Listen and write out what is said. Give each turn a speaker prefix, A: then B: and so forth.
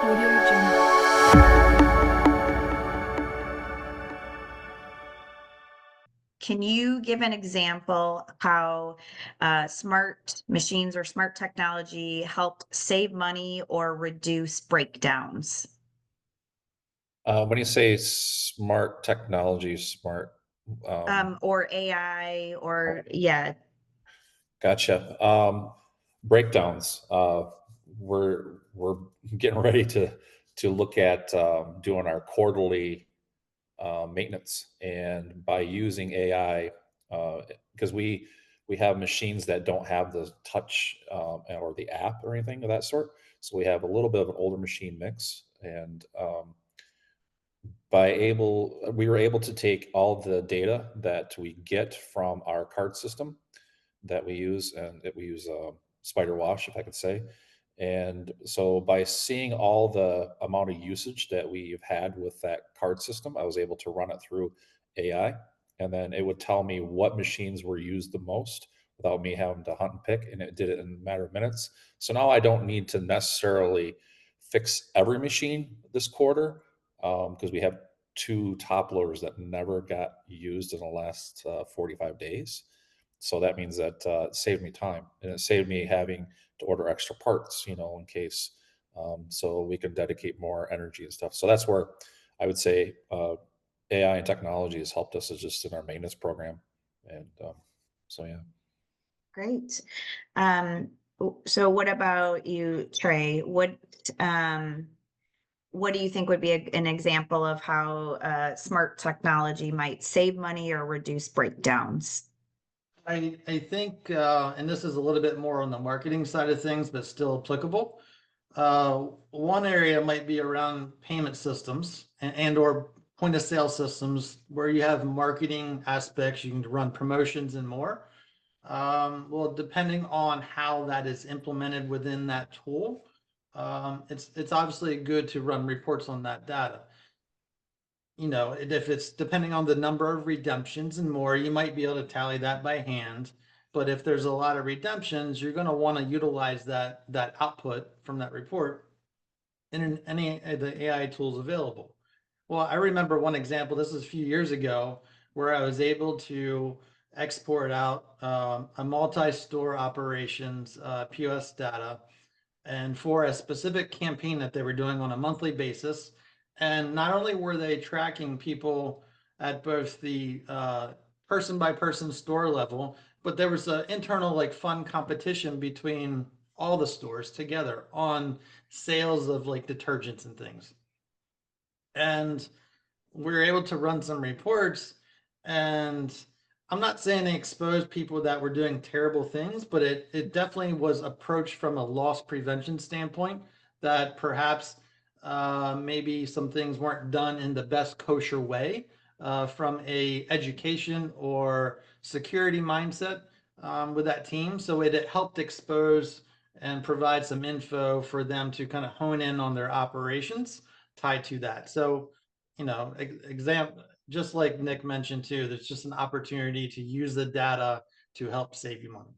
A: Audio Jungle. Can you give an example how smart machines or smart technology helped save money or reduce breakdowns?
B: When you say smart technology,
A: Or AI,
B: oh,
A: or yeah.
B: gotcha. Breakdowns. We're getting ready to look at doing our quarterly maintenance, and by using AI, because we have machines that don't have the touch or the app or anything of that sort. So we have a little bit of an older machine mix, and we were able to take all the data that we get from our card system that we use, and we use spider wash, if I could say. And so by seeing all the amount of usage that we've had with that card system, I was able to run it through AI, and then it would tell me what machines were used the most without me having to hunt and pick, and it did it in a matter of minutes. So now I don't need to necessarily fix every machine this quarter, because we have two top loaders that never got used in the last 45 days. So that means that it saved me time, and it saved me having to order extra parts, in case. So we can dedicate more energy and stuff. So that's where I would say AI and technology has helped us, is just in our maintenance program. And so, yeah.
A: Great. Um, so what about you, Trey? What do you think would be an example of how smart technology might save money or reduce breakdowns?
C: I think, and this is a little bit more on the marketing side of things, but still applicable. One area might be around payment systems and or point of sale systems where you have marketing aspects, you can run promotions and more. Well, depending on how that is implemented within that tool, it's obviously good to run reports on that data. If it's depending on the number of redemptions and more, you might be able to tally that by hand. But if there's a lot of redemptions, you're going to want to utilize that output from that report in any of the AI tools available. Well, I remember one example. This is a few years ago where I was able to export out a multi-store operations POS data, and for a specific campaign that they were doing on a monthly basis. And not only were they tracking people at both the person by person store level, but there was an internal like fun competition between all the stores together on sales of like detergents and things. And we were able to run some reports, and I'm not saying they exposed people that were doing terrible things, but it definitely was approached from a loss prevention standpoint, that perhaps maybe some things weren't done in the best kosher way from a education or security mindset with that team. So it helped expose and provide some info for them to kind of hone in on their operations tied to that. So, just like Nick mentioned too, there's just an opportunity to use the data to help save you money.